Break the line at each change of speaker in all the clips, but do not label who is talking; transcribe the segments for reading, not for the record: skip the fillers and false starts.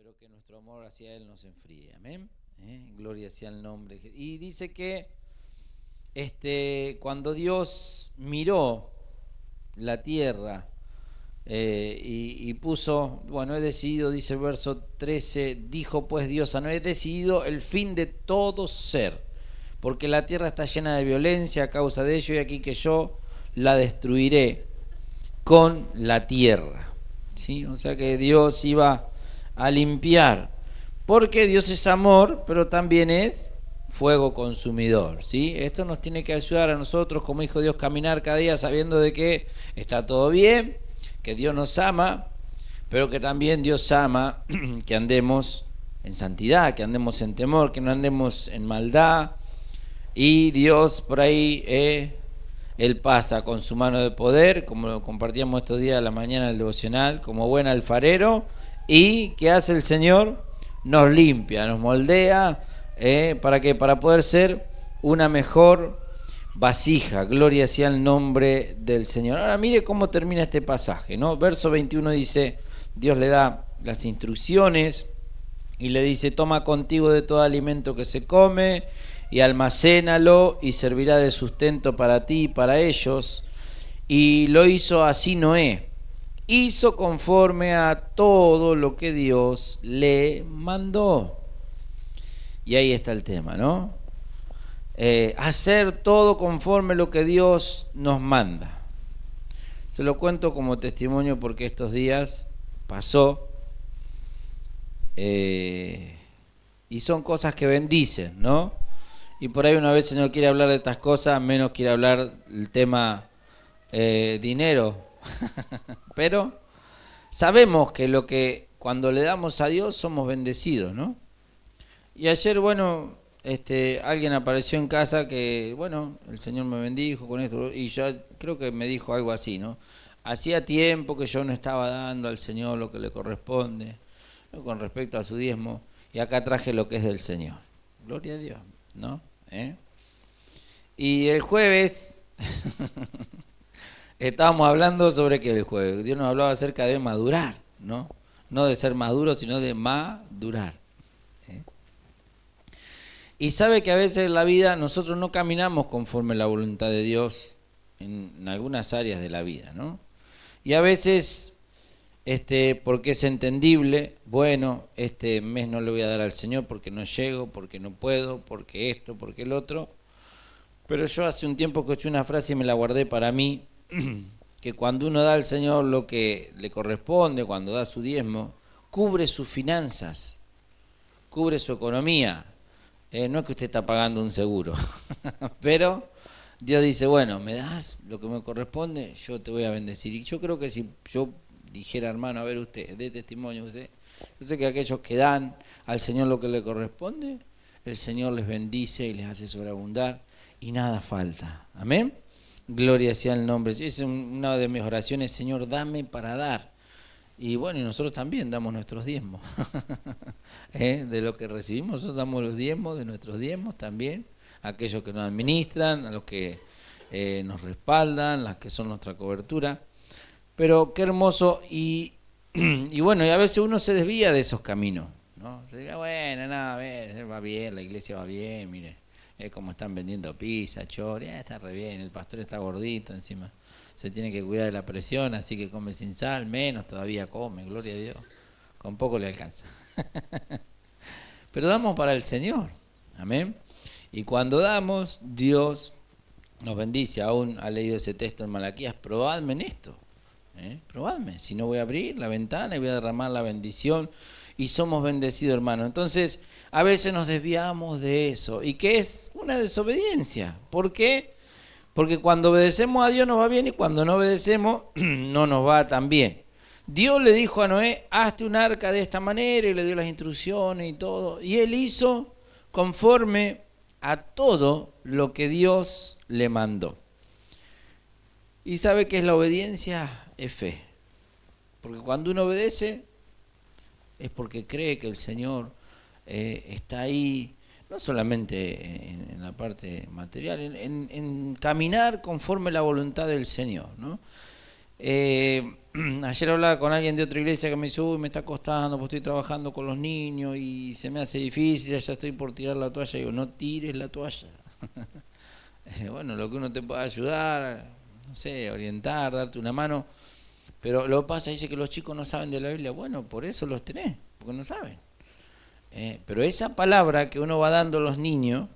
pero que nuestro amor hacia Él no se enfríe. Amén. Gloria sea el nombre. Y dice que cuando Dios miró la tierra y puso, bueno, he decidido, dice el verso 13, dijo pues Dios a Noé, he decidido el fin de todo ser, porque la tierra está llena de violencia a causa de ello, y aquí que yo la destruiré con la tierra. ¿Sí? O sea que Dios iba a limpiar, porque Dios es amor, pero también es fuego consumidor. ¿Sí? Esto nos tiene que ayudar a nosotros como hijos de Dios caminar cada día sabiendo de que está todo bien, que Dios nos ama, pero que también Dios ama que andemos en santidad, que andemos en temor, que no andemos en maldad. Y Dios por ahí, Él pasa con su mano de poder, como lo compartíamos estos días a la mañana del devocional, como buen alfarero. ¿Y qué hace el Señor? Nos limpia, nos moldea, ¿para qué? Para poder ser una mejor vasija. Gloria sea el nombre del Señor. Ahora mire cómo termina este pasaje, ¿no? Verso 21 dice, Dios le da las instrucciones y le dice, toma contigo de todo alimento que se come y almacénalo y servirá de sustento para ti y para ellos. Y lo hizo así Noé. Hizo conforme a todo lo que Dios le mandó. Y ahí está el tema, ¿no? Hacer todo conforme a lo que Dios nos manda. Se lo cuento como testimonio porque estos días pasó, y son cosas que bendicen, ¿no? Y por ahí una vez no quiere hablar de estas cosas, menos quiere hablar del tema dinero. Pero sabemos que lo que cuando le damos a Dios somos bendecidos, ¿no? Y ayer, bueno, alguien apareció en casa que, bueno, el Señor me bendijo con esto, y yo creo que me dijo algo así, ¿no? Hacía tiempo que yo no estaba dando al Señor lo que le corresponde, ¿no? Con respecto a su diezmo, y acá traje lo que es del Señor. Gloria a Dios, ¿no? Y el jueves estábamos hablando sobre que el jueves Dios nos hablaba acerca de madurar, ¿no? No de ser maduro, sino de madurar. Y sabe que a veces en la vida nosotros no caminamos conforme a la voluntad de Dios en algunas áreas de la vida, ¿no? Y a veces, porque es entendible, bueno, este mes no le voy a dar al Señor porque no llego, porque no puedo, porque esto, porque el otro. Pero yo hace un tiempo escuché una frase y me la guardé para mí, que cuando uno da al Señor lo que le corresponde, cuando da su diezmo, cubre sus finanzas, cubre su economía. No es que usted está pagando un seguro, pero Dios dice, bueno, me das lo que me corresponde, yo te voy a bendecir. Y yo creo que si yo dijera, hermano, a ver usted, dé testimonio usted, yo sé que aquellos que dan al Señor lo que le corresponde, el Señor les bendice y les hace sobreabundar y nada falta. Amén. Gloria sea el nombre. Esa es una de mis oraciones, Señor, dame para dar. Y bueno, y nosotros también damos nuestros diezmos. De lo que recibimos, nosotros damos los diezmos de nuestros diezmos también. Aquellos que nos administran, a los que nos respaldan, las que son nuestra cobertura. Pero qué hermoso. Y bueno, y a veces uno se desvía de esos caminos, ¿no? Se diga, bueno, nada, va bien, la iglesia va bien, mire, como están vendiendo pizza, chori, está re bien, el pastor está gordito encima. Se tiene que cuidar de la presión, así que come sin sal, menos todavía come, gloria a Dios. Con poco le alcanza. Pero damos para el Señor, amén. Y cuando damos, Dios nos bendice. Aún ha leído ese texto en Malaquías, probadme en esto, probadme, si no voy a abrir la ventana y voy a derramar la bendición. Y somos bendecidos, hermano. Entonces, a veces nos desviamos de eso, y que es una desobediencia. ¿Por qué? Porque cuando obedecemos a Dios nos va bien, y cuando no obedecemos no nos va tan bien. Dios le dijo a Noé, hazte un arca de esta manera, y le dio las instrucciones y todo. Y él hizo conforme a todo lo que Dios le mandó. Y sabe que es la obediencia, es fe. Porque cuando uno obedece es porque cree que el Señor está ahí, no solamente en la parte material, en caminar conforme a la voluntad del Señor, ¿no? Ayer hablaba con alguien de otra iglesia que me dice, uy, me está costando, porque estoy trabajando con los niños y se me hace difícil, ya estoy por tirar la toalla. Y digo, no tires la toalla. Bueno, lo que uno te pueda ayudar, no sé, orientar, darte una mano. Pero lo que pasa, dice que los chicos no saben de la Biblia. Bueno, por eso los tenés, porque no saben. Pero esa palabra que uno va dando a los niños,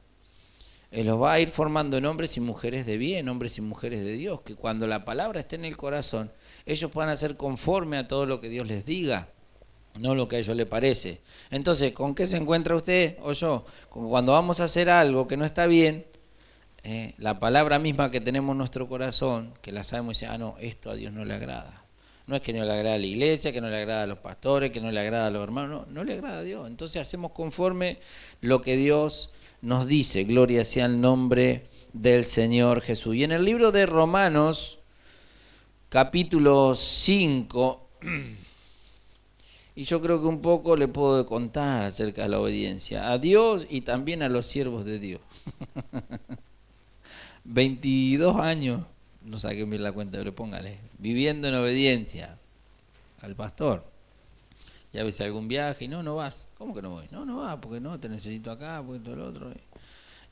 los va a ir formando en hombres y mujeres de bien, hombres y mujeres de Dios, que cuando la palabra esté en el corazón, ellos puedan hacer conforme a todo lo que Dios les diga, no lo que a ellos les parece. Entonces, ¿con qué se encuentra usted o yo? Cuando vamos a hacer algo que no está bien, la palabra misma que tenemos en nuestro corazón, que la sabemos y dice, no, esto a Dios no le agrada. No es que no le agrada a la iglesia, que no le agrada a los pastores, que no le agrada a los hermanos, no le agrada a Dios. Entonces hacemos conforme lo que Dios nos dice. Gloria sea el nombre del Señor Jesús. Y en el libro de Romanos, capítulo 5, y yo creo que un poco le puedo contar acerca de la obediencia a Dios y también a los siervos de Dios. 22 años, no saqué bien la cuenta, pero póngale, viviendo en obediencia al pastor. Y a veces algún viaje y no vas. ¿Cómo que no voy? No vas, porque no, te necesito acá, porque todo lo otro.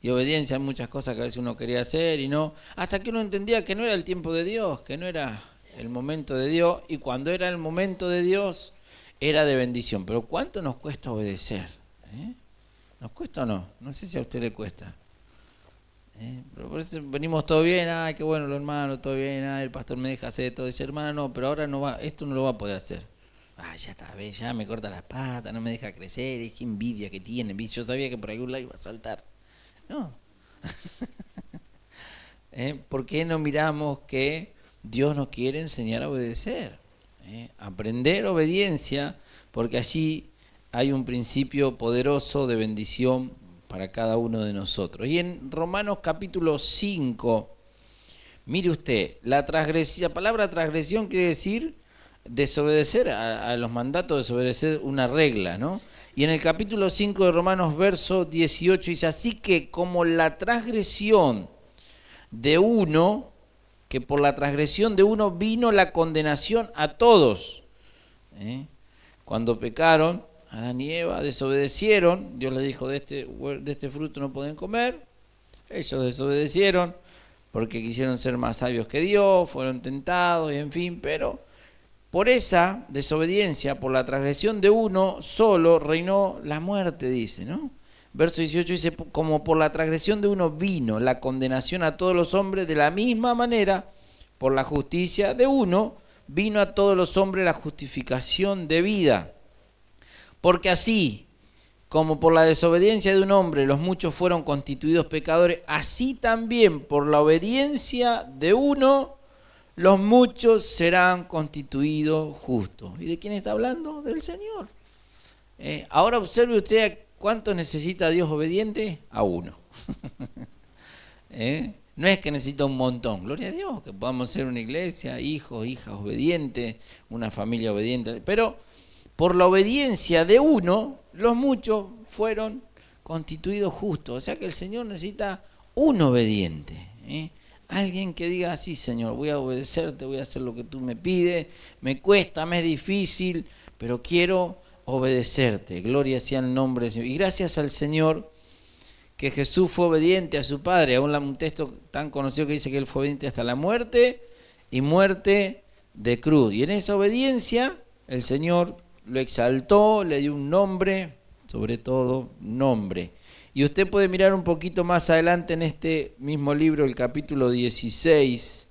Y obediencia en muchas cosas que a veces uno quería hacer y no. Hasta que uno entendía que no era el tiempo de Dios, que no era el momento de Dios. Y cuando era el momento de Dios, era de bendición. Pero ¿cuánto nos cuesta obedecer? ¿Nos cuesta o no? No sé si a usted le cuesta. Pero por eso venimos todo bien, ay, qué bueno los hermanos, todo bien, ay, el pastor me deja hacer todo. Dice, hermano, no, pero ahora no va, esto no lo va a poder hacer. Ya está, ve, ya me corta las patas, no me deja crecer, es que envidia que tiene, yo sabía que por algún lado iba a saltar. No. ¿Por qué no miramos que Dios nos quiere enseñar a obedecer? Aprender obediencia, porque allí hay un principio poderoso de bendición para cada uno de nosotros. Y en Romanos capítulo 5, mire usted, la palabra transgresión quiere decir desobedecer a los mandatos, desobedecer una regla, ¿no? Y en el capítulo 5 de Romanos, verso 18, dice, así que como la transgresión de uno, que por la transgresión de uno vino la condenación a todos. Cuando pecaron, Adán y Eva desobedecieron, Dios les dijo, de este fruto no pueden comer, ellos desobedecieron porque quisieron ser más sabios que Dios, fueron tentados y en fin, pero por esa desobediencia, por la transgresión de uno solo, reinó la muerte, dice, ¿no? Verso 18 dice, como por la transgresión de uno vino la condenación a todos los hombres, de la misma manera, por la justicia de uno, vino a todos los hombres la justificación de vida. Porque así, como por la desobediencia de un hombre los muchos fueron constituidos pecadores, así también por la obediencia de uno, los muchos serán constituidos justos. ¿Y de quién está hablando? Del Señor. Ahora observe usted cuánto necesita Dios obediente. A uno. No es que necesita un montón. Gloria a Dios, que podamos ser una iglesia, hijos, hijas obedientes, una familia obediente. Pero por la obediencia de uno, los muchos fueron constituidos justos. O sea que el Señor necesita un obediente. Alguien que diga, sí, Señor, voy a obedecerte, voy a hacer lo que tú me pides, me cuesta, me es difícil, pero quiero obedecerte. Gloria sea el nombre del Señor. Y gracias al Señor que Jesús fue obediente a su Padre. Aún un texto tan conocido que dice que Él fue obediente hasta la muerte y muerte de cruz. Y en esa obediencia el Señor lo exaltó, le dio un nombre, sobre todo nombre. Y usted puede mirar un poquito más adelante en este mismo libro, el capítulo 16.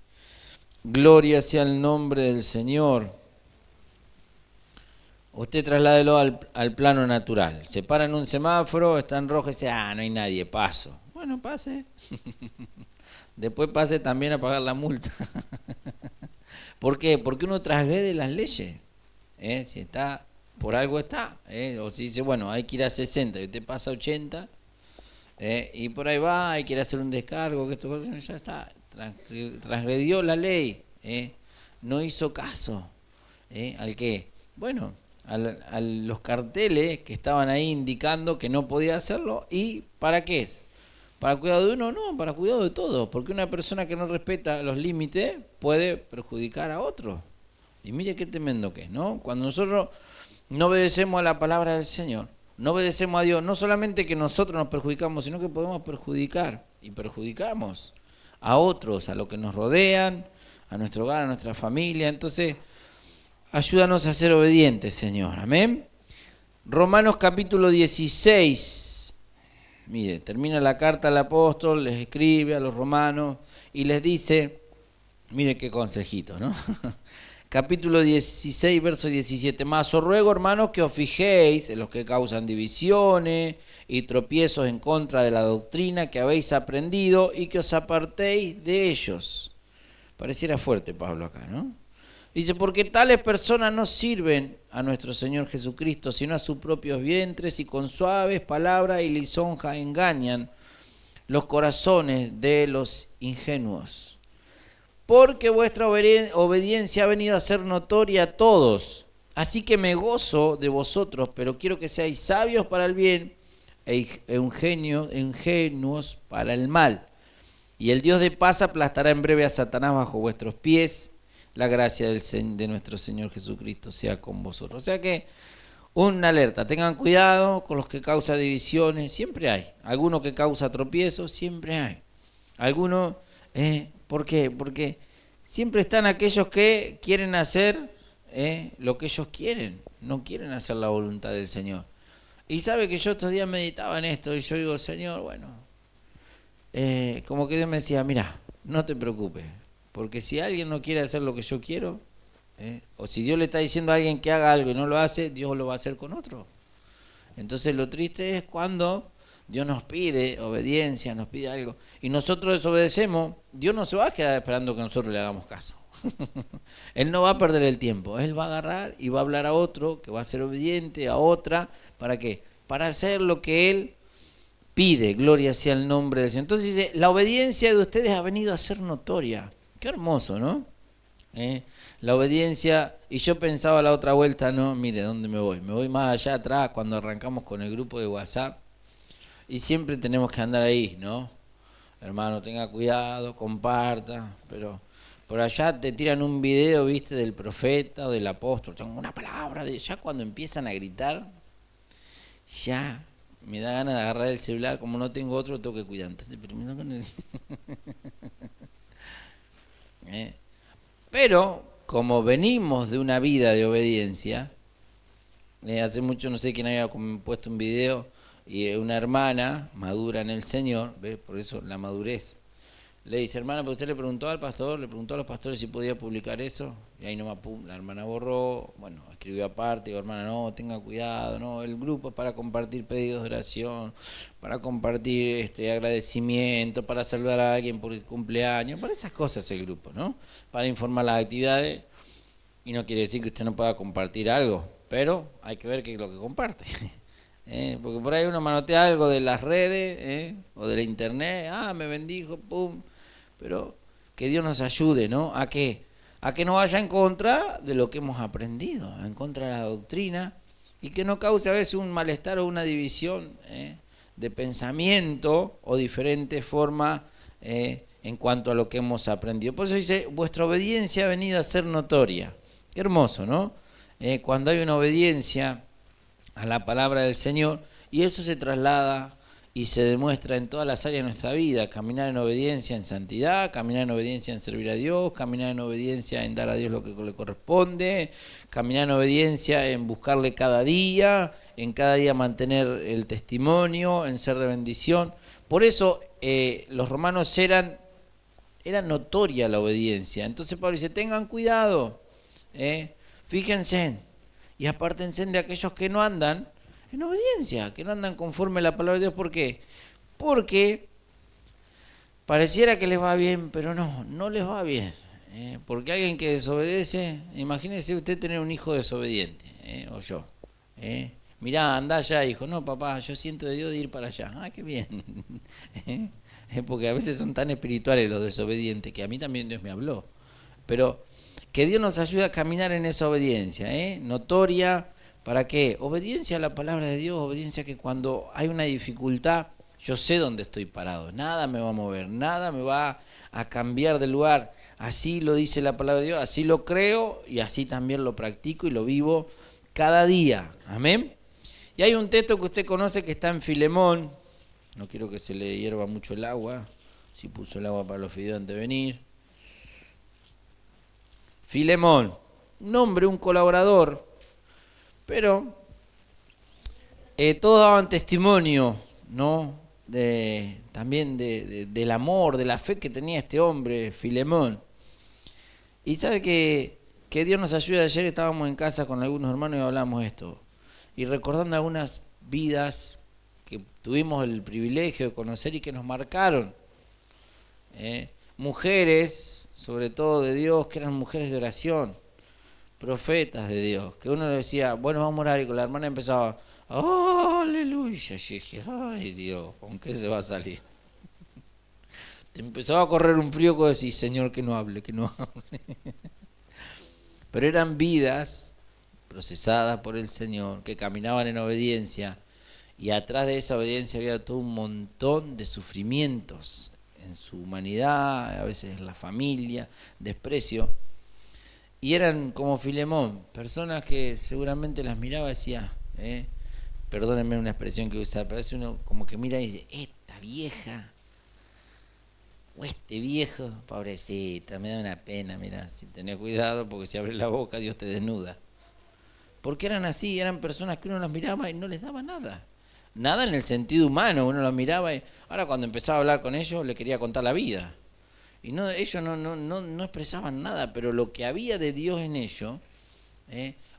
Gloria sea el nombre del Señor. Usted trasládelo al plano natural. Se para en un semáforo, está en rojo y dice, no hay nadie, paso. Bueno, pase. Después pase también a pagar la multa. ¿Por qué? Porque uno transgrede las leyes. Si está, por algo está. O si dice, bueno, hay que ir a 60 y usted pasa a 80. Y por ahí va, hay que ir a hacer un descargo, que esto ya está, transgredió la ley, no hizo caso. ¿Al qué? Bueno, a los carteles que estaban ahí indicando que no podía hacerlo. ¿Y para qué es? ¿Para cuidado de uno? No, para cuidado de todos. Porque una persona que no respeta los límites puede perjudicar a otro. Y mire qué tremendo que es, ¿no? Cuando nosotros no obedecemos a la palabra del Señor, no obedecemos a Dios, no solamente que nosotros nos perjudicamos, sino que podemos perjudicar y perjudicamos a otros, a los que nos rodean, a nuestro hogar, a nuestra familia. Entonces, ayúdanos a ser obedientes, Señor. Amén. Romanos capítulo 16. Mire, termina la carta al apóstol, les escribe a los romanos y les dice, mire qué consejito, ¿no? Capítulo 16, verso 17. Mas os ruego, hermanos, que os fijéis en los que causan divisiones y tropiezos en contra de la doctrina que habéis aprendido y que os apartéis de ellos. Pareciera fuerte Pablo acá, ¿no? Dice, porque tales personas no sirven a nuestro Señor Jesucristo, sino a sus propios vientres, y con suaves palabras y lisonjas engañan los corazones de los ingenuos. Porque vuestra obediencia ha venido a ser notoria a todos. Así que me gozo de vosotros, pero quiero que seáis sabios para el bien e ingenuos para el mal. Y el Dios de paz aplastará en breve a Satanás bajo vuestros pies. La gracia de nuestro Señor Jesucristo sea con vosotros. O sea que, una alerta, tengan cuidado con los que causan divisiones, siempre hay. Alguno que causa tropiezos, siempre hay. Algunos, ¿por qué? Porque siempre están aquellos que quieren hacer lo que ellos quieren, no quieren hacer la voluntad del Señor. Y sabe que yo estos días meditaba en esto y yo digo, Señor, bueno, como que Dios me decía, mira, no te preocupes. Porque si alguien no quiere hacer lo que yo quiero, o si Dios le está diciendo a alguien que haga algo y no lo hace, Dios lo va a hacer con otro. Entonces lo triste es cuando Dios nos pide obediencia, nos pide algo, y nosotros desobedecemos. Dios no se va a quedar esperando que nosotros le hagamos caso. Él no va a perder el tiempo. Él va a agarrar y va a hablar a otro, que va a ser obediente, a otra. ¿Para qué? Para hacer lo que Él pide. Gloria sea el nombre del Señor. Entonces dice, la obediencia de ustedes ha venido a ser notoria. Qué hermoso, ¿no? La obediencia, y yo pensaba la otra vuelta, no, mire, ¿dónde me voy? Me voy más allá atrás cuando arrancamos con el grupo de WhatsApp y siempre tenemos que andar ahí, ¿no? Hermano, tenga cuidado, comparta, pero por allá te tiran un video, viste, del profeta o del apóstol, tengo una palabra, ya cuando empiezan a gritar, ya me da ganas de agarrar el celular, como no tengo otro, tengo que cuidar, entonces primero con el... Pero como venimos de una vida de obediencia, hace mucho no sé quién había puesto un video y una hermana madura en el Señor, ¿ves? Por eso la madurez, le dice, hermana, pero usted le preguntó al pastor, le preguntó a los pastores si podía publicar eso, y ahí nomás, pum, la hermana borró, bueno, escribió aparte, digo, hermana, no, tenga cuidado, no, el grupo es para compartir pedidos de oración, para compartir agradecimiento, para saludar a alguien por el cumpleaños, para esas cosas el grupo, ¿no? Para informar las actividades, y no quiere decir que usted no pueda compartir algo, pero hay que ver qué es lo que comparte. Porque por ahí uno manotea algo de las redes, o de la internet, me bendijo, pum, pero que Dios nos ayude, ¿no? ¿A qué? A que no vaya en contra de lo que hemos aprendido, en contra de la doctrina, y que no cause a veces un malestar o una división de pensamiento o diferentes formas en cuanto a lo que hemos aprendido. Por eso dice, vuestra obediencia ha venido a ser notoria. Qué hermoso, ¿no? Cuando hay una obediencia a la palabra del Señor, y eso se traslada y se demuestra en todas las áreas de nuestra vida, caminar en obediencia en santidad, caminar en obediencia en servir a Dios, caminar en obediencia en dar a Dios lo que le corresponde, caminar en obediencia en buscarle cada día, en cada día mantener el testimonio, en ser de bendición. Por eso los romanos era notoria la obediencia. Entonces Pablo dice, tengan cuidado, fíjense y apártense de aquellos que no andan en obediencia, que no andan conforme a la palabra de Dios. ¿Por qué? Porque pareciera que les va bien, pero no les va bien. Porque alguien que desobedece, imagínese usted tener un hijo desobediente, o yo. Mirá, andá allá, hijo. No, papá, yo siento de Dios de ir para allá. Qué bien. Porque a veces son tan espirituales los desobedientes, que a mí también Dios me habló. Pero que Dios nos ayude a caminar en esa obediencia, notoria. ¿Para qué? Obediencia a la palabra de Dios, obediencia que cuando hay una dificultad, Yo sé dónde estoy parado, nada me va a mover, nada me va a cambiar de lugar. Así lo dice la palabra de Dios, así lo creo y así también lo practico y lo vivo cada día. Amén. Y hay un texto que usted conoce que está en Filemón. No quiero que se le hierva mucho el agua. Si puso el agua para los fideos antes de venir. Filemón, un hombre, un colaborador, pero todos daban testimonio, ¿no? También del amor, de la fe que tenía este hombre, Filemón. Y sabe que Dios nos ayuda. Ayer estábamos en casa con algunos hermanos y hablamos esto. Y recordando algunas vidas que tuvimos el privilegio de conocer y que nos marcaron. Mujeres, sobre todo de Dios, que eran mujeres de oración, profetas de Dios, que uno le decía, bueno, vamos a orar, y con la hermana empezaba, ¡oh, aleluya! Y dije, ¡ay, Dios! ¿Con qué se va a salir? Te empezaba a correr un frío que decís, Señor, que no hable, que no hable. Pero eran vidas procesadas por el Señor, que caminaban en obediencia, y atrás de esa obediencia había todo un montón de sufrimientos en su humanidad, a veces en la familia, desprecio. Y eran como Filemón, personas que seguramente las miraba y decía, perdónenme una expresión que usar, pero es uno como que mira y dice, esta vieja, o este viejo, pobrecita, me da una pena, mira, si tenés cuidado, porque si abres la boca Dios te desnuda. Porque eran así, eran personas que uno las miraba y no les daba nada. Nada en el sentido humano, uno los miraba y ahora cuando empezaba a hablar con ellos le quería contar la vida. Y no, ellos no expresaban nada, pero lo que había de Dios en ellos,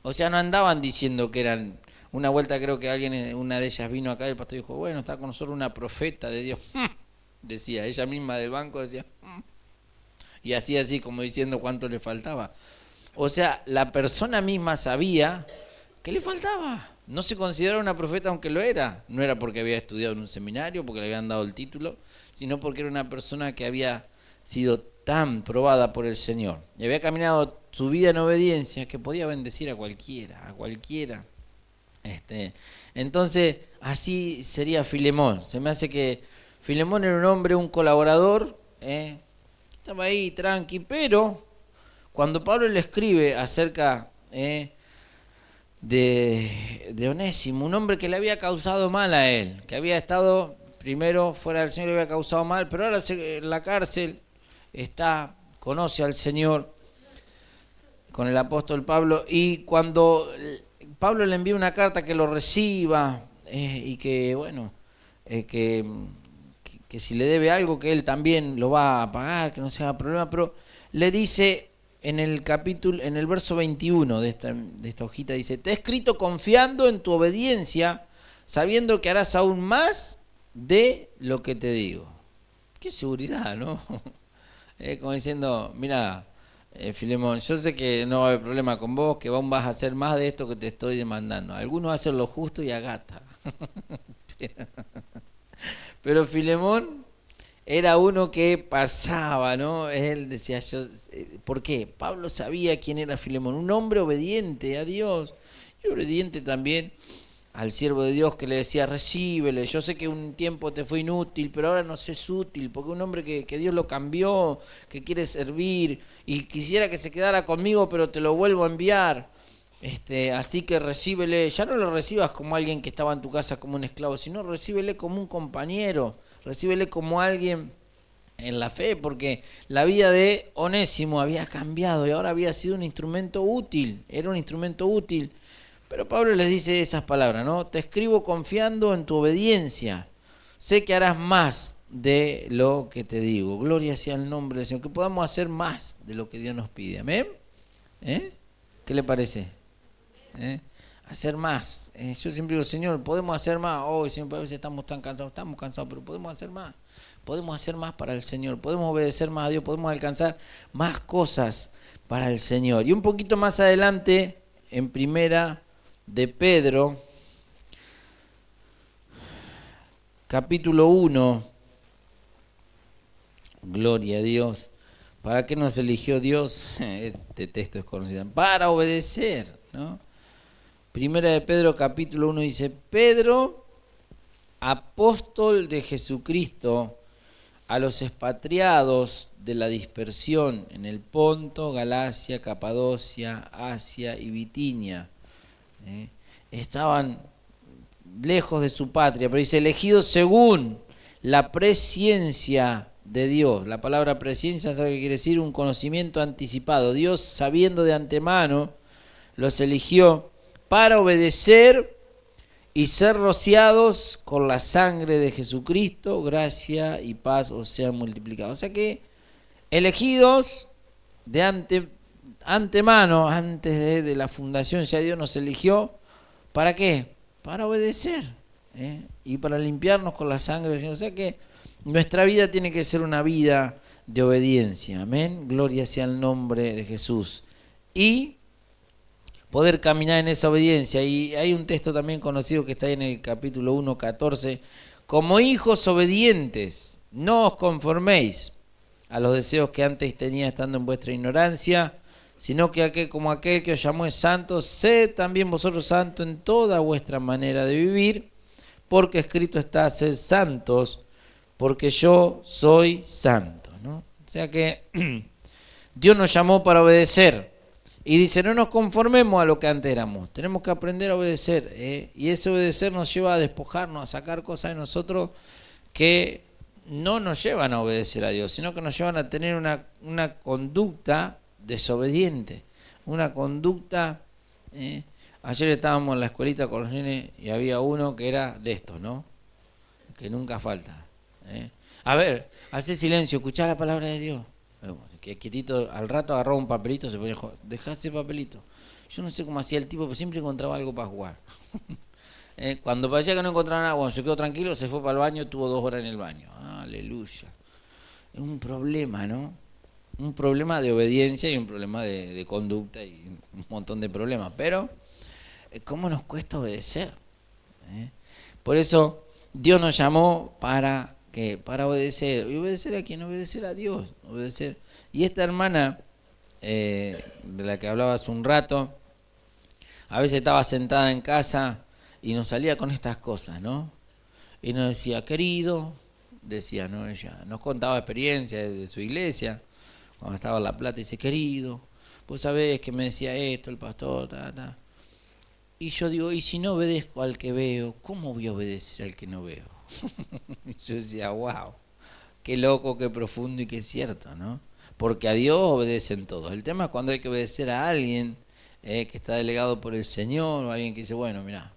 o sea, no andaban diciendo que eran, una vuelta creo que alguien, una de ellas vino acá y el pastor dijo, bueno, está con nosotros una profeta de Dios, decía, ella misma del banco decía, y hacía así como diciendo cuánto le faltaba. O sea, la persona misma sabía que le faltaba. No se consideraba una profeta aunque lo era. No era porque había estudiado en un seminario, porque le habían dado el título, sino porque era una persona que había sido tan probada por el Señor y había caminado su vida en obediencia que podía bendecir a cualquiera. Entonces, así sería Filemón. Se me hace que Filemón era un hombre, un colaborador, estaba ahí tranqui, pero cuando Pablo le escribe acerca de Onésimo, un hombre que le había causado mal a él, que había estado primero fuera del Señor, le había causado mal, pero ahora en la cárcel conoce al Señor con el apóstol Pablo, y cuando Pablo le envía una carta que lo reciba y que, bueno, que si le debe algo, que él también lo va a pagar, que no se haga problema, pero le dice en el capítulo, en el verso 21 de esta hojita, dice, te he escrito confiando en tu obediencia, sabiendo que harás aún más de lo que te digo. Qué seguridad, ¿no? Como diciendo, mira, Filemón, yo sé que no va a haber problema con vos, que vos vas a hacer más de esto que te estoy demandando. Algunos hacen lo justo y agata. Pero Filemón era uno que pasaba, ¿no? Él decía, ¿por qué? Pablo sabía quién era Filemón, un hombre obediente a Dios y obediente también al siervo de Dios, que le decía, recíbele, yo sé que un tiempo te fue inútil, pero ahora nos es útil, porque un hombre que Dios lo cambió, que quiere servir y quisiera que se quedara conmigo, pero te lo vuelvo a enviar. Así que recíbele, ya no lo recibas como alguien que estaba en tu casa como un esclavo, sino recíbele como un compañero, recíbele como alguien en la fe, porque la vida de Onésimo había cambiado y ahora había sido un instrumento útil, era un instrumento útil. Pero Pablo les dice esas palabras, ¿no? Te escribo confiando en tu obediencia, sé que harás más de lo que te digo. Gloria sea el nombre del Señor, que podamos hacer más de lo que Dios nos pide, ¿amén? ¿Qué le parece? Hacer más. Yo siempre digo, Señor, podemos hacer más. Hoy, Señor, a veces estamos cansados, pero podemos hacer más. Podemos hacer más para el Señor, podemos obedecer más a Dios, podemos alcanzar más cosas para el Señor. Y un poquito más adelante, en Primera de Pedro, capítulo 1, gloria a Dios. ¿Para qué nos eligió Dios? Este texto es conocido. Para obedecer, ¿no? Primera de Pedro, capítulo 1, dice, Pedro, apóstol de Jesucristo a los expatriados de la dispersión en el Ponto, Galacia, Capadocia, Asia y Bitinia. Estaban lejos de su patria, pero dice elegidos según la presciencia de Dios. La palabra presciencia, ¿sabe qué quiere decir? Un conocimiento anticipado. Dios, sabiendo de antemano, los eligió para obedecer y ser rociados con la sangre de Jesucristo, gracia y paz os sean multiplicados. O sea que elegidos de antemano, antes de la fundación, ya Dios nos eligió. ¿Para qué? Para obedecer, y para limpiarnos con la sangre del Señor. O sea que nuestra vida tiene que ser una vida de obediencia. Amén. Gloria sea el nombre de Jesús. Y poder caminar en esa obediencia. Y hay un texto también conocido que está ahí en el capítulo 1, 14. Como hijos obedientes, no os conforméis a los deseos que antes tenía estando en vuestra ignorancia, sino que como aquel que os llamó es santo, sed también vosotros santos en toda vuestra manera de vivir, porque escrito está, sed santos, porque yo soy santo, ¿no? O sea que Dios nos llamó para obedecer. Y dice, no nos conformemos a lo que antes éramos, tenemos que aprender a obedecer, y ese obedecer nos lleva a despojarnos, a sacar cosas de nosotros que no nos llevan a obedecer a Dios, sino que nos llevan a tener una conducta desobediente, una conducta. Ayer estábamos en la escuelita con los nenes y había uno que era de estos, ¿no? Que nunca falta. A ver, hace silencio, escuchá la palabra de Dios. Que quietito, al rato agarró un papelito, se ponía, dejá ese papelito. Yo no sé cómo hacía el tipo, pero siempre encontraba algo para jugar. Cuando parecía que no encontraba nada, bueno, se quedó tranquilo, se fue para el baño, tuvo 2 horas en el baño. Aleluya. Es un problema, ¿no? Un problema de obediencia y un problema de conducta y un montón de problemas. Pero, ¿cómo nos cuesta obedecer? Por eso, Dios nos llamó para obedecer. ¿Y obedecer a quién? Obedecer a Dios. Obedecer. Y esta hermana, de la que hablaba hace un rato, a veces estaba sentada en casa y nos salía con estas cosas, ¿no? Y nos decía, querido, decía, ¿no? Ella nos contaba experiencias de su iglesia, cuando estaba en La Plata, y dice, querido, vos sabés que me decía esto el pastor, Y yo digo, y si no obedezco al que veo, ¿cómo voy a obedecer al que no veo? Y yo decía, wow, qué loco, qué profundo y qué cierto, ¿no? Porque a Dios obedecen todos. El tema es cuando hay que obedecer a alguien que está delegado por el Señor, o alguien que dice, bueno, mirá.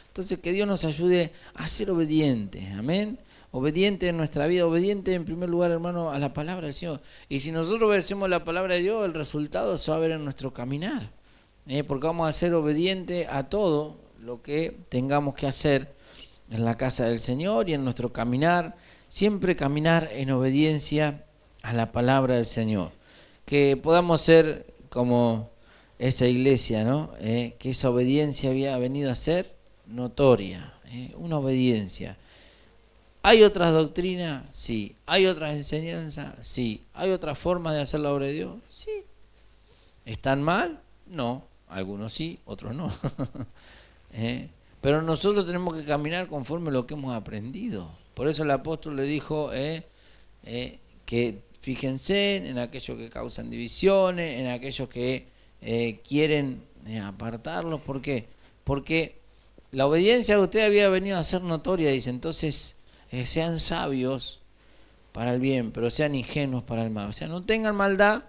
Entonces que Dios nos ayude a ser obedientes, amén. Obediente en nuestra vida, obediente en primer lugar, hermano, a la palabra del Señor. Y si nosotros obedecemos la palabra de Dios, el resultado se va a ver en nuestro caminar. Porque vamos a ser obedientes a todo lo que tengamos que hacer en la casa del Señor y en nuestro caminar. Siempre caminar en obediencia a la palabra del Señor. Que podamos ser como esa iglesia, ¿no? Que esa obediencia había venido a ser notoria. Una obediencia. ¿Hay otras doctrinas? Sí. ¿Hay otras enseñanzas? Sí. ¿Hay otras formas de hacer la obra de Dios? Sí. ¿Están mal? No. Algunos sí, otros no. Pero nosotros tenemos que caminar conforme a lo que hemos aprendido. Por eso el apóstol le dijo que fíjense en aquellos que causan divisiones, en aquellos que quieren apartarlos. ¿Por qué? Porque la obediencia de usted había venido a ser notoria, dice. Entonces, sean sabios para el bien, pero sean ingenuos para el mal. O sea, no tengan maldad,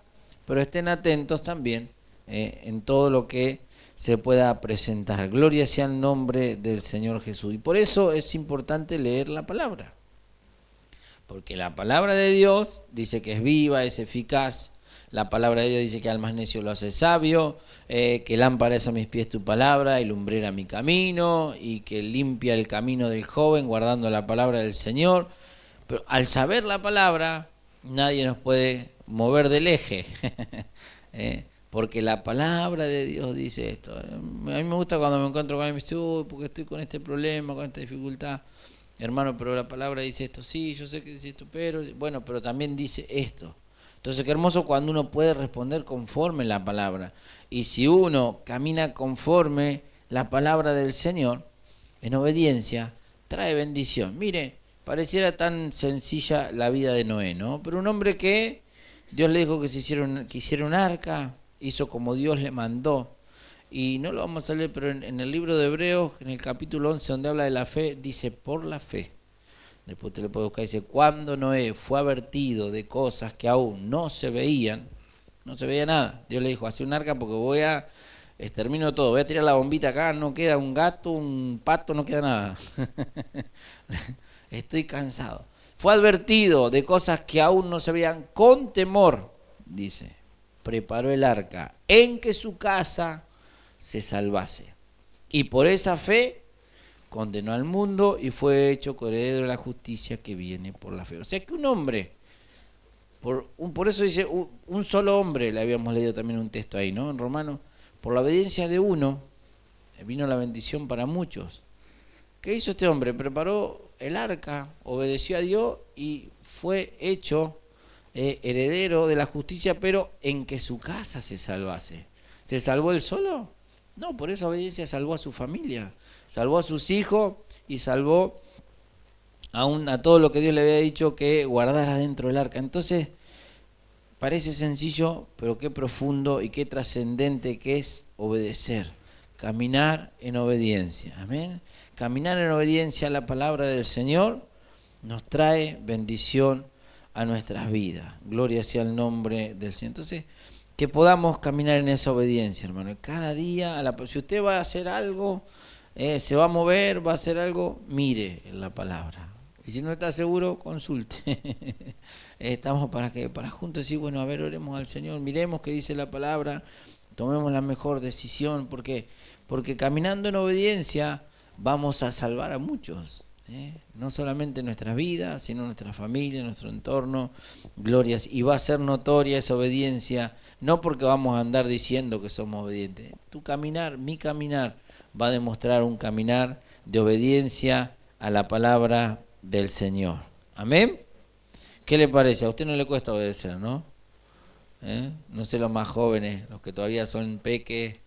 pero estén atentos también en todo lo que se pueda presentar. Gloria sea el nombre del Señor Jesús. Y por eso es importante leer la palabra. Porque la palabra de Dios dice que es viva, es eficaz. La palabra de Dios dice que al más necio lo hace sabio, que lámpara es a mis pies tu palabra y lumbrera mi camino, y que limpia el camino del joven guardando la palabra del Señor. Pero al saber la palabra, nadie nos puede mover del eje. Porque la palabra de Dios dice esto. A mí me gusta cuando me encuentro con alguien y me dice, uy, porque estoy con este problema, con esta dificultad. Hermano, pero la palabra dice esto. Sí, yo sé que dice esto, pero bueno, pero también dice esto. Entonces, qué hermoso cuando uno puede responder conforme la palabra. Y si uno camina conforme la palabra del Señor, en obediencia, trae bendición. Mire, pareciera tan sencilla la vida de Noé, ¿no? Pero un hombre que Dios le dijo que que hiciera un arca, hizo como Dios le mandó. Y no lo vamos a leer, pero en el libro de Hebreos, en el capítulo 11, donde habla de la fe, dice, por la fe. Después te lo puedo buscar, dice, cuando Noé fue advertido de cosas que aún no se veían, no se veía nada. Dios le dijo, hace un arca porque extermino todo, voy a tirar la bombita acá, no queda un gato, un pato, no queda nada. Estoy cansado. Fue advertido de cosas que aún no se veían, con temor, dice, preparó el arca en que su casa se salvase. Y por esa fe condenó al mundo y fue hecho coheredero de la justicia que viene por la fe. O sea que un hombre, por eso dice, un solo hombre, le habíamos leído también un texto ahí, ¿no? En Romanos, por la obediencia de uno, vino la bendición para muchos. ¿Qué hizo este hombre? Preparó el arca, obedeció a Dios y fue hecho heredero de la justicia, pero en que su casa se salvase. ¿Se salvó él solo? No, por esa obediencia salvó a su familia, salvó a sus hijos y salvó a todo lo que Dios le había dicho que guardara dentro del arca. Entonces, parece sencillo, pero qué profundo y qué trascendente que es obedecer, caminar en obediencia. Amén. Caminar en obediencia a la palabra del Señor nos trae bendición a nuestras vidas. Gloria sea el nombre del Señor. Entonces, que podamos caminar en esa obediencia, hermano. Cada día, si usted va a hacer algo, se va a mover, va a hacer algo, mire en la palabra. Y si no está seguro, consulte. Estamos para juntos decir, bueno, a ver, oremos al Señor, miremos qué dice la palabra, tomemos la mejor decisión, porque caminando en obediencia vamos a salvar a muchos. No solamente nuestras vidas, sino nuestra familia, nuestro entorno, glorias, y va a ser notoria esa obediencia, no porque vamos a andar diciendo que somos obedientes. Tu caminar, mi caminar, va a demostrar un caminar de obediencia a la palabra del Señor. Amén. ¿Qué le parece? A usted no le cuesta obedecer, ¿no? No sé, los más jóvenes, los que todavía son peques,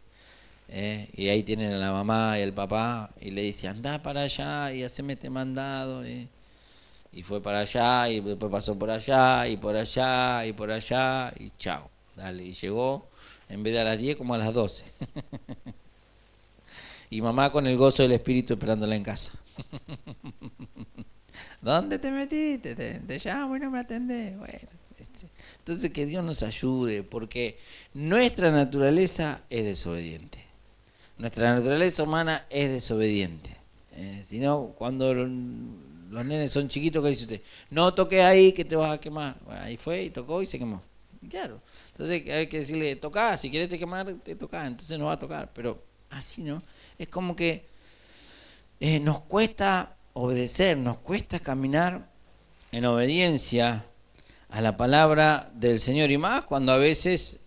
y ahí tienen a la mamá y el papá y le dice, anda para allá y haceme este mandado, y fue para allá y después pasó por allá y por allá y por allá y chao, dale, y llegó en vez de a las 10 como a las 12 y mamá con el gozo del espíritu esperándola en casa. ¿Dónde te metiste? Te llamo y no me atendés. Bueno, entonces que Dios nos ayude, porque nuestra naturaleza es desobediente. Nuestra naturaleza humana es desobediente. Si no, cuando los nenes son chiquitos, ¿qué dice usted? No toques ahí que te vas a quemar. Bueno, ahí fue y tocó y se quemó. Claro. Entonces hay que decirle, tocá, si querés te quemar, te tocá. Entonces no va a tocar. Pero así no. Es como que nos cuesta obedecer, nos cuesta caminar en obediencia a la palabra del Señor. Y más cuando a veces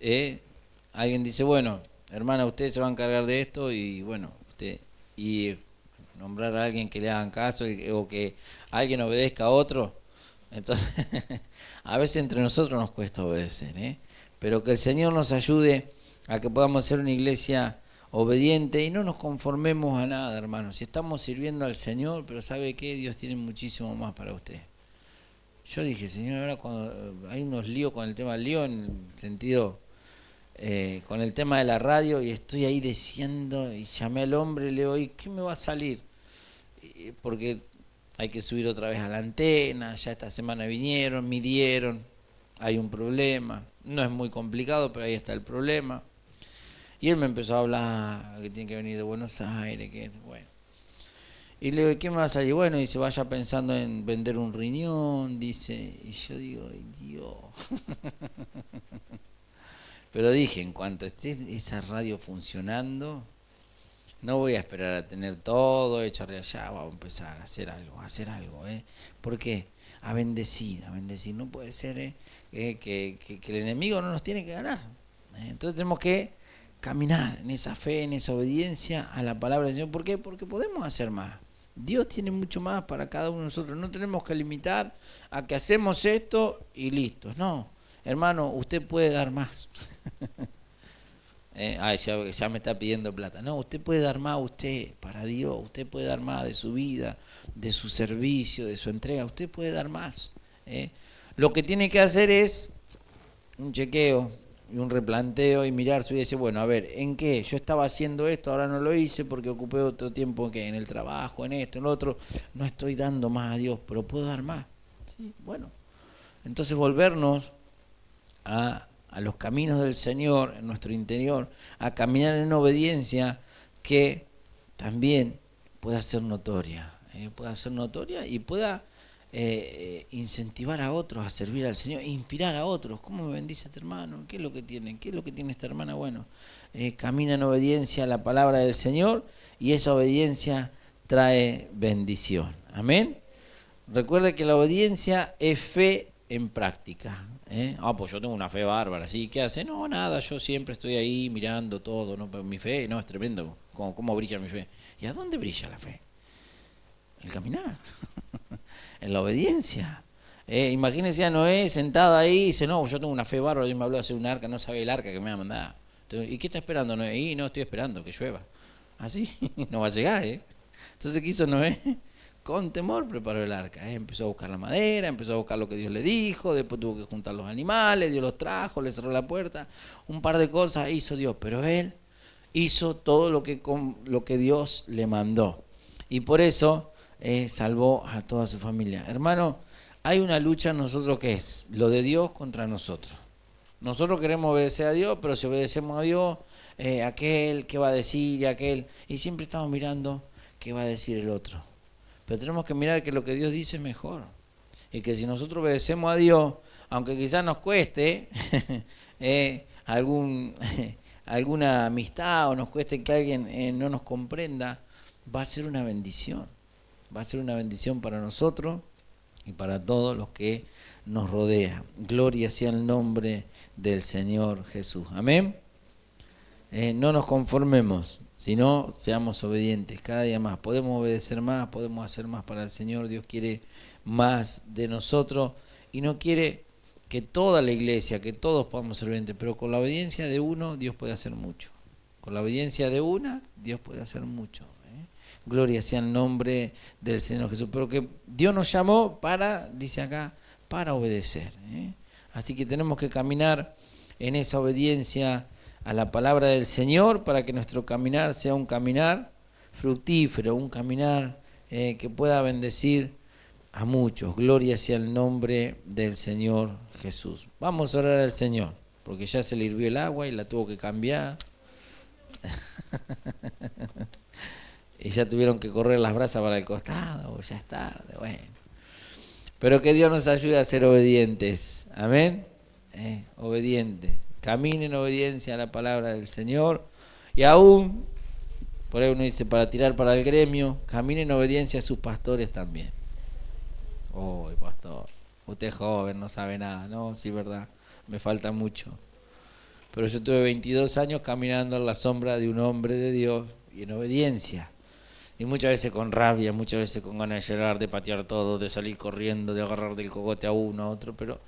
alguien dice, bueno, hermana, usted se va a encargar de esto y bueno, usted, y nombrar a alguien que le hagan caso o que alguien obedezca a otro. Entonces, a veces entre nosotros nos cuesta obedecer, pero que el Señor nos ayude a que podamos ser una iglesia obediente y no nos conformemos a nada, hermanos. Si estamos sirviendo al Señor, pero ¿sabe qué? Dios tiene muchísimo más para usted. Yo dije, Señor, ahora cuando hay unos líos con el tema del lío, en el sentido, con el tema de la radio, y estoy ahí deseando, y llamé al hombre, le digo, ¿y qué me va a salir? Porque hay que subir otra vez a la antena, ya esta semana vinieron, midieron, hay un problema, no es muy complicado, pero ahí está el problema. Y él me empezó a hablar que tiene que venir de Buenos Aires, que bueno. Y le digo, ¿qué me va a salir? Bueno, dice, vaya pensando en vender un riñón, dice. Y yo digo, ay Dios. Pero dije, en cuanto esté esa radio funcionando, no voy a esperar a tener todo hecho de allá, vamos a empezar a hacer algo, ¿Por qué? A bendecir. No puede ser que el enemigo no nos tiene que ganar. Entonces tenemos que caminar en esa fe, en esa obediencia a la palabra del Señor. ¿Por qué? Porque podemos hacer más. Dios tiene mucho más para cada uno de nosotros. No tenemos que limitar a que hacemos esto y listo. No, hermano, usted puede dar más. Ya me está pidiendo plata. No, usted puede dar más, usted, para Dios, usted puede dar más de su vida, de su servicio, de su entrega, usted puede dar más. Lo que tiene que hacer es un chequeo y un replanteo y mirar su vida y decir, bueno, a ver, ¿en qué? Yo estaba haciendo esto, ahora no lo hice porque ocupé otro tiempo que en el trabajo, en esto, en lo otro, no estoy dando más a Dios, pero puedo dar más. ¿Sí? Bueno, entonces volvernos a los caminos del Señor en nuestro interior, a caminar en obediencia que también pueda ser notoria, y pueda incentivar a otros a servir al Señor, inspirar a otros. ¿Cómo me bendice este hermano? ¿Qué es lo que tiene? ¿Qué es lo que tiene esta hermana? Bueno, camina en obediencia a la palabra del Señor y esa obediencia trae bendición. Amén. Recuerda que la obediencia es fe en práctica. Pues yo tengo una fe bárbara, ¿sí? ¿Qué hace? No, nada, yo siempre estoy ahí mirando todo, ¿no? Pero mi fe, no, es tremendo, cómo brilla mi fe. ¿Y a dónde brilla la fe? El caminar, en la obediencia. Imagínense a Noé sentado ahí y dice, no, yo tengo una fe bárbara, Dios me habló de hacer un arca, no sabe el arca que me va a mandar. Entonces, ¿y qué está esperando Noé? Y no, estoy esperando que llueva. Así, no va a llegar, Entonces, ¿qué hizo Noé? Con temor preparó el arca. Empezó a buscar la madera, empezó a buscar lo que Dios le dijo, después tuvo que juntar los animales, Dios los trajo, le cerró la puerta, un par de cosas hizo Dios, pero él hizo todo lo que Dios le mandó. Y por eso salvó a toda su familia. Hermano, hay una lucha en nosotros que es lo de Dios contra nosotros. Nosotros queremos obedecer a Dios, pero si obedecemos a Dios, aquel, ¿qué va a decir? Aquel, y siempre estamos mirando qué va a decir el otro. Pero tenemos que mirar que lo que Dios dice es mejor. Y que si nosotros obedecemos a Dios, aunque quizás nos cueste alguna amistad o nos cueste que alguien no nos comprenda, va a ser una bendición. Va a ser una bendición para nosotros y para todos los que nos rodean. Gloria sea el nombre del Señor Jesús. Amén. No nos conformemos, sino seamos obedientes cada día más. Podemos obedecer más, podemos hacer más para el Señor. Dios quiere más de nosotros y no quiere que toda la iglesia, que todos podamos ser obedientes, pero con la obediencia de uno Dios puede hacer mucho. Con la obediencia de una Dios puede hacer mucho. Gloria sea el nombre del Señor Jesús. Pero que Dios nos llamó para, dice acá, para obedecer. Así que tenemos que caminar en esa obediencia a la palabra del Señor para que nuestro caminar sea un caminar fructífero, un caminar que pueda bendecir a muchos. Gloria sea el nombre del Señor Jesús. Vamos a orar al Señor, porque ya se le hirvió el agua y la tuvo que cambiar. Y ya tuvieron que correr las brasas para el costado, ya es tarde, bueno. Pero que Dios nos ayude a ser obedientes, amén. Obedientes, caminen en obediencia a la palabra del Señor. Y aún, por ahí uno dice, para tirar para el gremio, caminen en obediencia a sus pastores también. Pastor, usted es joven, no sabe nada. No, sí, verdad, me falta mucho. Pero yo tuve 22 años caminando en la sombra de un hombre de Dios y en obediencia. Y muchas veces con rabia, muchas veces con ganas de llorar, de patear todo, de salir corriendo, de agarrar del cogote a uno, a otro, pero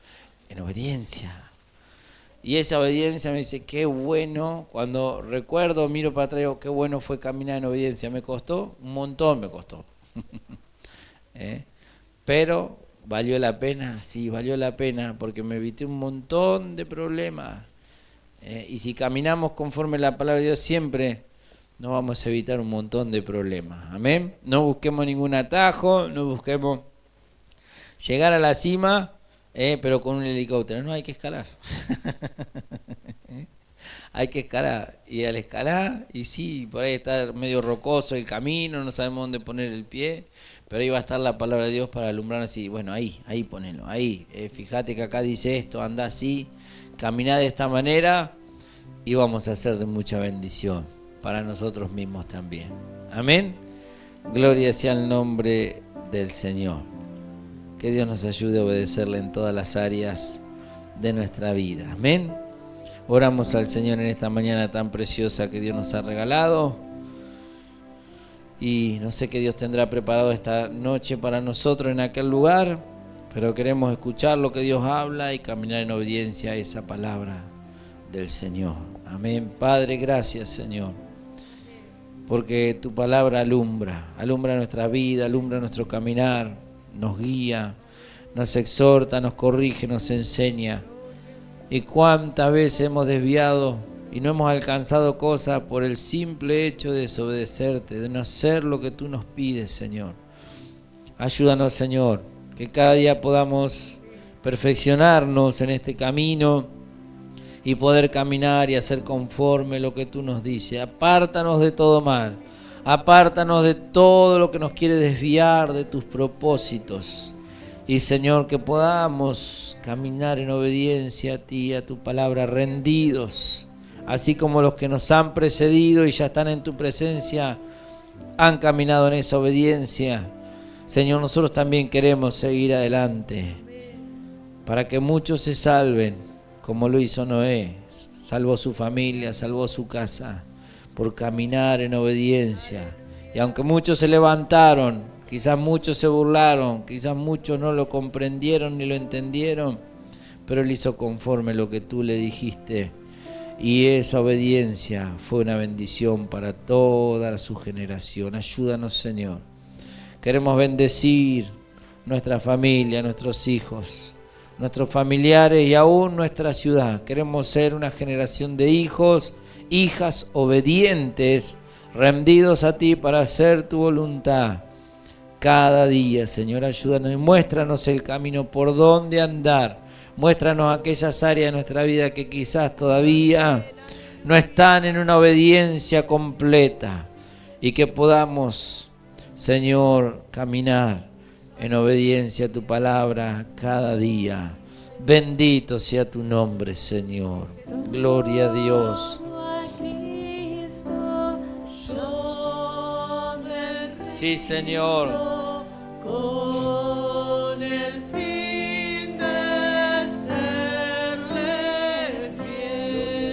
en obediencia. Y esa obediencia me dice, qué bueno, cuando recuerdo, miro para atrás, qué bueno fue caminar en obediencia. Me costó, un montón me costó. Pero valió la pena, sí, valió la pena, porque me evité un montón de problemas. Y si caminamos conforme a la palabra de Dios siempre, nos vamos a evitar un montón de problemas. Amén. No busquemos ningún atajo, no busquemos llegar a la cima, pero con un helicóptero. No, hay que escalar. Hay que escalar. Y al escalar, y sí, por ahí está medio rocoso el camino, no sabemos dónde poner el pie, pero ahí va a estar la palabra de Dios para alumbrarnos así. Bueno, ahí ponelo, ahí. Fíjate que acá dice esto, anda así, caminá de esta manera y vamos a ser de mucha bendición para nosotros mismos también. Amén. Gloria sea el nombre del Señor. Que Dios nos ayude a obedecerle en todas las áreas de nuestra vida. Amén. Oramos al Señor en esta mañana tan preciosa que Dios nos ha regalado. Y no sé qué Dios tendrá preparado esta noche para nosotros en aquel lugar, pero queremos escuchar lo que Dios habla y caminar en obediencia a esa palabra del Señor. Amén. Padre, gracias, Señor, porque tu palabra alumbra nuestra vida, alumbra nuestro caminar, nos guía, nos exhorta, nos corrige, nos enseña. Y cuántas veces hemos desviado y no hemos alcanzado cosas por el simple hecho de desobedecerte, de no hacer lo que tú nos pides, Señor. Ayúdanos, Señor, que cada día podamos perfeccionarnos en este camino y poder caminar y hacer conforme lo que tú nos dices. Apártanos de todo mal, apártanos de todo lo que nos quiere desviar de tus propósitos. Y Señor, que podamos caminar en obediencia a ti, a tu palabra, rendidos, así como los que nos han precedido y ya están en tu presencia, han caminado en esa obediencia. Señor, nosotros también queremos seguir adelante, para que muchos se salven, como lo hizo Noé. Salvó su familia, salvó su casa, por caminar en obediencia. Y aunque muchos se levantaron, quizás muchos se burlaron, quizás muchos no lo comprendieron ni lo entendieron, pero él hizo conforme lo que tú le dijiste. Y esa obediencia fue una bendición para toda su generación. Ayúdanos, Señor. Queremos bendecir nuestra familia, nuestros hijos, nuestros familiares y aún nuestra ciudad. Queremos ser una generación de hijos, hijas obedientes, rendidos a ti para hacer tu voluntad. Cada día, Señor, ayúdanos y muéstranos el camino por donde andar. Muéstranos aquellas áreas de nuestra vida que quizás todavía no están en una obediencia completa y que podamos, Señor, caminar en obediencia a tu palabra cada día. Bendito sea tu nombre, Señor. Gloria a Dios. Sí, Señor.
Con el fin de serle fiel,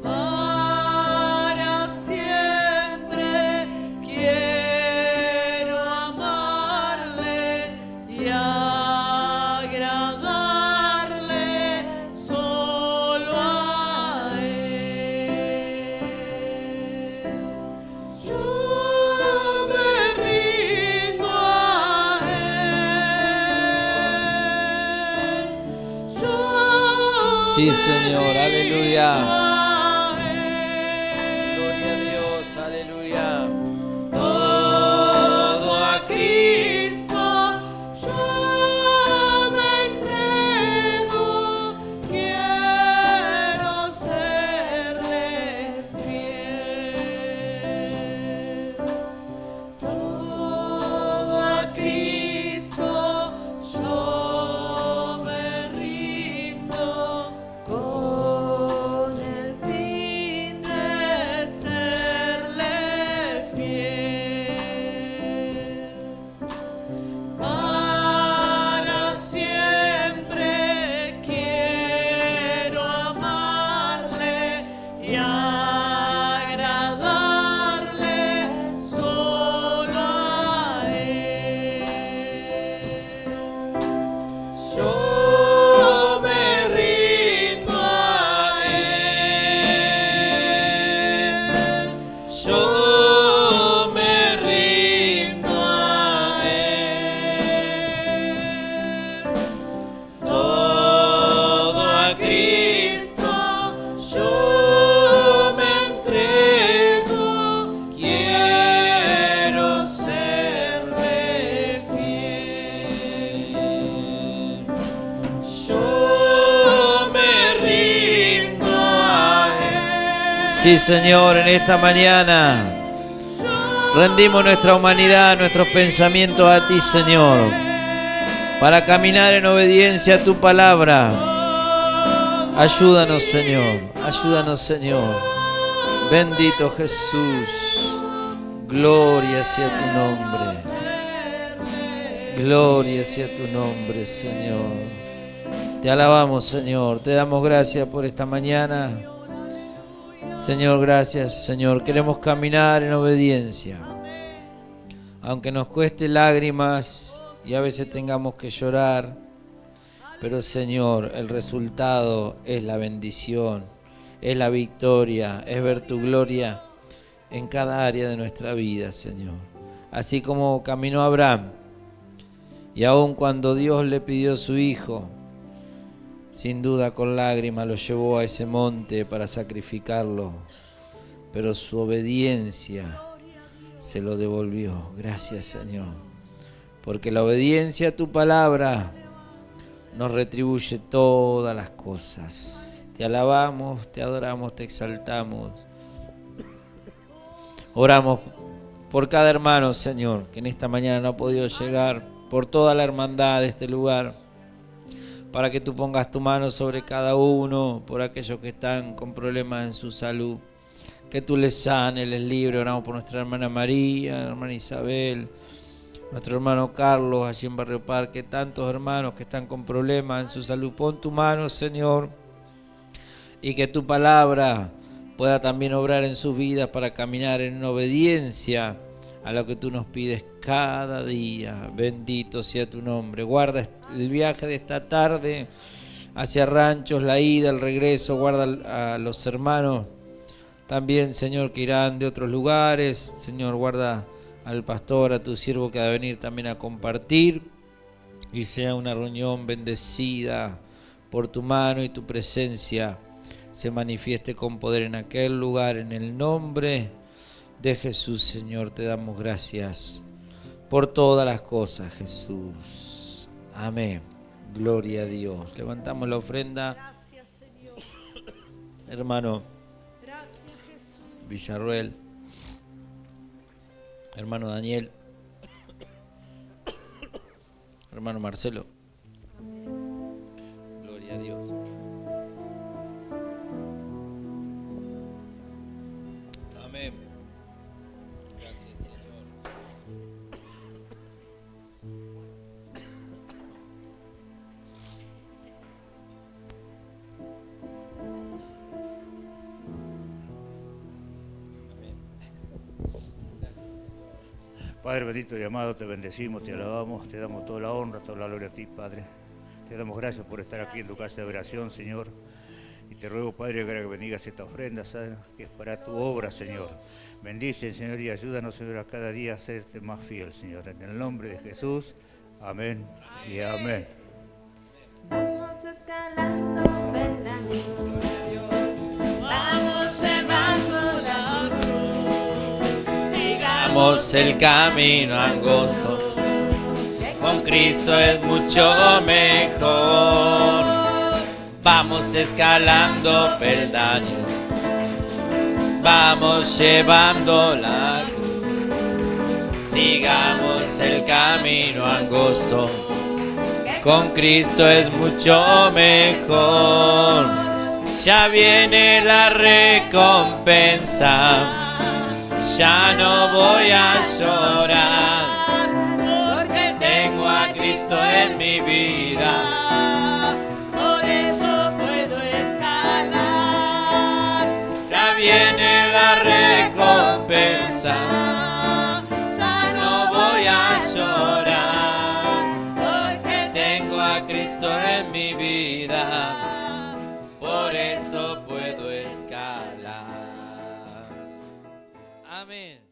para siempre quiero amarle y agradarle solo a él. Yo me rindo a él.
Sí, Señor, aleluya.
A él.
Gloria a Dios, aleluya.
Todo a Cristo yo me entrego, quiero serle fiel. Todo a Cristo yo me rindo, con el fin de serle fiel. Para siempre quiero amarle y agradarle solo a él. Yo me rindo a él. Yo me rindo a él. Todo a Cristo yo me entrego, quiero serle fiel. Yo me rindo a él.
Sí, Señor, en esta mañana rendimos nuestra humanidad, nuestros pensamientos a ti, Señor, para caminar en obediencia a tu palabra. Ayúdanos, Señor, ayúdanos, Señor. Bendito Jesús, gloria sea tu nombre. Gloria sea tu nombre, Señor. Te alabamos, Señor, te damos gracias por esta mañana. Señor, gracias, Señor. Queremos caminar en obediencia. Aunque nos cueste lágrimas y a veces tengamos que llorar, Pero Señor, el resultado es la bendición, es la victoria, es ver tu gloria en cada área de nuestra vida, Señor. Así como caminó Abraham, y aun cuando Dios le pidió a su hijo, sin duda con lágrimas lo llevó a ese monte para sacrificarlo, pero su obediencia se lo devolvió. Gracias, Señor, porque la obediencia a tu palabra nos retribuye todas las cosas. Te alabamos, te adoramos, te exaltamos. Oramos por cada hermano, Señor, que en esta mañana no ha podido llegar, por toda la hermandad de este lugar, para que tú pongas tu mano sobre cada uno, por aquellos que están con problemas en su salud, que tú les sanes, les libres. Oramos por nuestra hermana María, la hermana Isabel, nuestro hermano Carlos, allí en Barrio Parque, tantos hermanos que están con problemas en su salud. Pon tu mano, Señor, y que tu palabra pueda también obrar en sus vidas para caminar en obediencia a lo que tú nos pides cada día. Bendito sea tu nombre. Guarda el viaje de esta tarde hacia Ranchos, la ida, el regreso. Guarda a los hermanos también, Señor, que irán de otros lugares. Señor, guarda al pastor, a tu siervo que va a venir también a compartir, y sea una reunión bendecida por tu mano, y tu presencia se manifieste con poder en aquel lugar. En el nombre de Jesús, Señor, te damos gracias por todas las cosas, Jesús. Amén. Gloria a Dios. Levantamos la ofrenda.
Gracias, Señor.
Hermano
Gracias, Jesús.
Villarruel, hermano Daniel, hermano Marcelo. Gloria a Dios. Amén. Gracias, Señor.
Padre bendito y amado, te bendecimos, te alabamos, te damos toda la honra, toda la gloria a ti, Padre. Te damos gracias por estar aquí en tu casa de oración, Señor. Y te ruego, Padre, que bendigas esta ofrenda, ¿sabes? Que es para tu obra, Señor. Bendice, Señor, y ayúdanos, Señor, a cada día a serte más fiel, Señor. En el nombre de Jesús, amén y amén.
Vamos escalando peldaños,
Vamos llevando la cruz.
Sigamos el camino angosto, con Cristo es mucho mejor. Vamos escalando peldaños, vamos llevando la cruz. Sigamos el camino angosto, con Cristo es mucho mejor. Ya viene la recompensa, ya no voy a llorar, porque tengo a Cristo en mi vida.
por eso puedo escalar.
Ya viene la recompensa,
Ya
no voy a llorar,
porque
tengo a Cristo en mi vida, por eso puedo escalar. Amén.